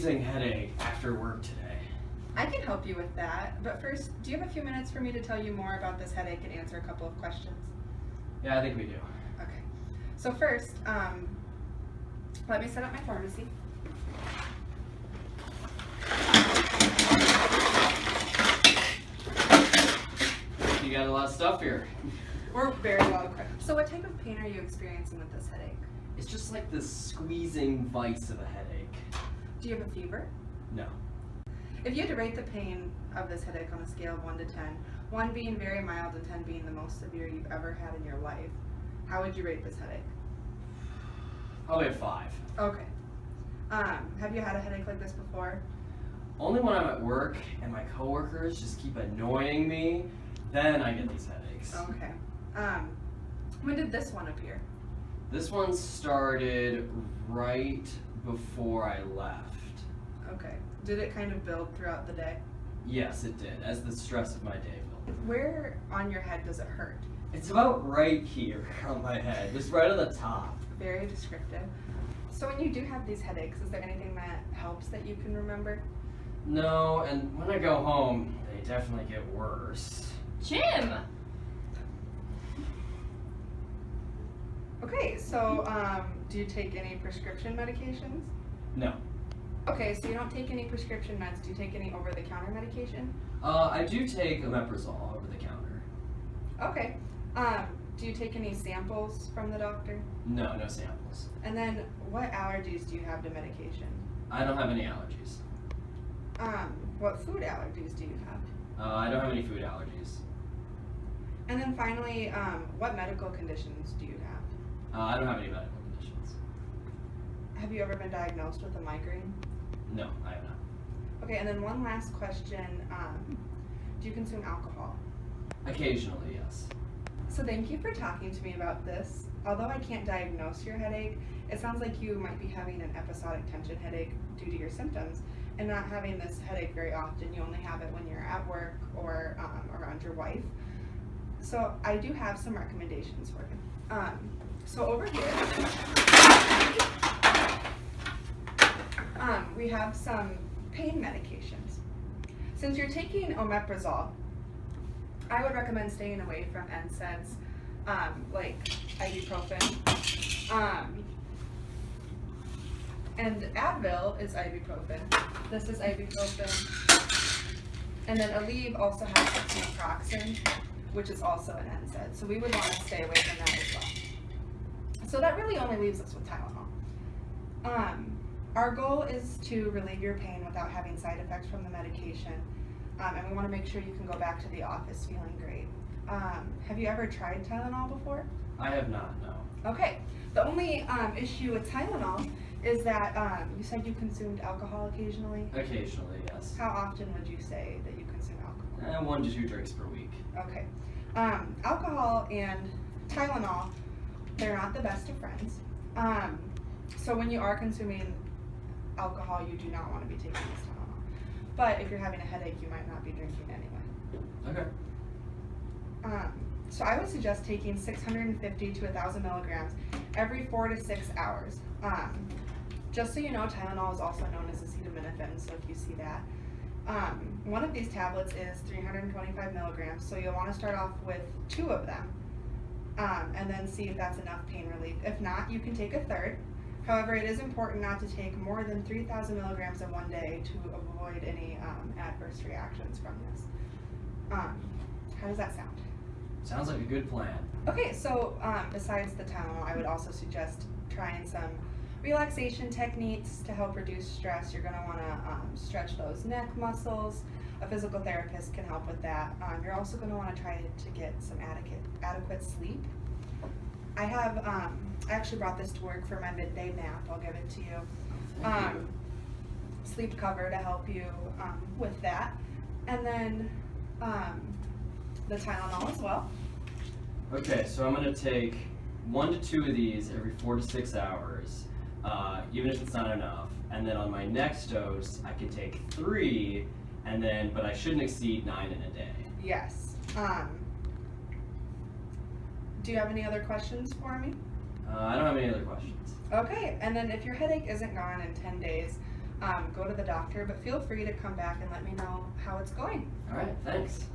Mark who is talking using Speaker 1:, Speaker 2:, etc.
Speaker 1: amazing headache after work today.
Speaker 2: I can help you with that, but first, do you have a few minutes for me to tell you more about this headache and answer a couple of questions?
Speaker 1: Yeah, I think we do.
Speaker 2: Okay. So first, let me set up my pharmacy.
Speaker 1: You got a lot of stuff here.
Speaker 2: We're very well equipped. So what type of pain are you experiencing with this headache?
Speaker 1: It's just like the squeezing vice of a headache.
Speaker 2: Do you have a fever?
Speaker 1: No.
Speaker 2: If you had to rate the pain of this headache on a scale of 1 to 10, 1 being very mild and 10 being the most severe you've ever had in your life, how would you rate this headache?
Speaker 1: Probably a 5.
Speaker 2: Okay. Have you had a headache like this before?
Speaker 1: Only when I'm at work and my coworkers just keep annoying me, then I get these headaches.
Speaker 2: Okay. When did this one appear?
Speaker 1: This one started right before I left.
Speaker 2: Okay. Did it kind of build throughout the day?
Speaker 1: Yes, it did, as the stress of my day built.
Speaker 2: Where on your head does it hurt?
Speaker 1: It's about right here on my head, just right on the top.
Speaker 2: Very descriptive. So when you do have these headaches, is there anything that helps that you can remember?
Speaker 1: No, and when I go home, they definitely get worse.
Speaker 3: Jim!
Speaker 2: Okay, so do you take any prescription medications?
Speaker 1: No.
Speaker 2: Okay, so you don't take any prescription meds. Do you take any over-the-counter medication?
Speaker 1: I do take omeprazole over the counter.
Speaker 2: Okay. Do you take any samples from the doctor?
Speaker 1: No, no samples.
Speaker 2: And then what allergies do you have to medication?
Speaker 1: I don't have any allergies.
Speaker 2: What food allergies do you have?
Speaker 1: I don't have any food allergies.
Speaker 2: And then finally, what medical conditions do you have?
Speaker 1: I don't have any medical conditions.
Speaker 2: Have you ever been diagnosed with a migraine?
Speaker 1: No, I have not.
Speaker 2: Okay, and then one last question. Do you consume alcohol?
Speaker 1: Occasionally, yes.
Speaker 2: So thank you for talking to me about this. Although I can't diagnose your headache, it sounds like you might be having an episodic tension headache due to your symptoms and not having this headache very often. You only have it when you're at work or around your wife. So I do have some recommendations for you. So over here, we have some pain medications. Since you're taking omeprazole, I would recommend staying away from NSAIDs like ibuprofen. And Advil is ibuprofen. This is ibuprofen. And then Aleve also has naproxen, which is also an NSAID. So we would want to stay away from that as well. So that really only leaves us with Tylenol. Our goal is to relieve your pain without having side effects from the medication. And we want to make sure you can go back to the office feeling great. Have you ever tried Tylenol before?
Speaker 1: I have not, no.
Speaker 2: Okay. The only issue with Tylenol is that you said you consumed alcohol occasionally.
Speaker 1: Occasionally, yes.
Speaker 2: How often would you say that you consume alcohol?
Speaker 1: 1 to 2 drinks per week.
Speaker 2: Okay. Alcohol and Tylenol, they're not the best of friends. So when you are consuming alcohol, you do not want to be taking this Tylenol. But if you're having a headache, you might not be drinking anyway.
Speaker 1: Okay.
Speaker 2: So I would suggest taking 650 to 1,000 milligrams every 4 to 6 hours. Just so you know, Tylenol is also known as acetaminophen, so if you see that. One of these tablets is 325 milligrams, so you'll want to start off with 2 of them, and then see if that's enough pain relief. If not, you can take a third. However, it is important not to take more than 3,000 milligrams in one day to avoid any adverse reactions from this. How does that sound?
Speaker 1: Sounds like a good plan.
Speaker 2: Okay, so besides the Tylenol, I would also suggest trying some relaxation techniques to help reduce stress. You're going to want to stretch those neck muscles. A physical therapist can help with that. You're also going to want to try to get some adequate sleep. I actually brought this to work for my midday nap. I'll give it to you. Sleep cover to help you with that. And then the Tylenol as well.
Speaker 1: Okay, so I'm going to take 1 to 2 of these every 4 to 6 hours, even if it's not enough. And then on my next dose, I can take 3, but I shouldn't exceed 9 in a day.
Speaker 2: Yes. Do you have any other questions for me?
Speaker 1: I don't have any other questions.
Speaker 2: Okay, and then if your headache isn't gone in 10 days, go to the doctor, but feel free to come back and let me know how it's going.
Speaker 1: All right, thanks.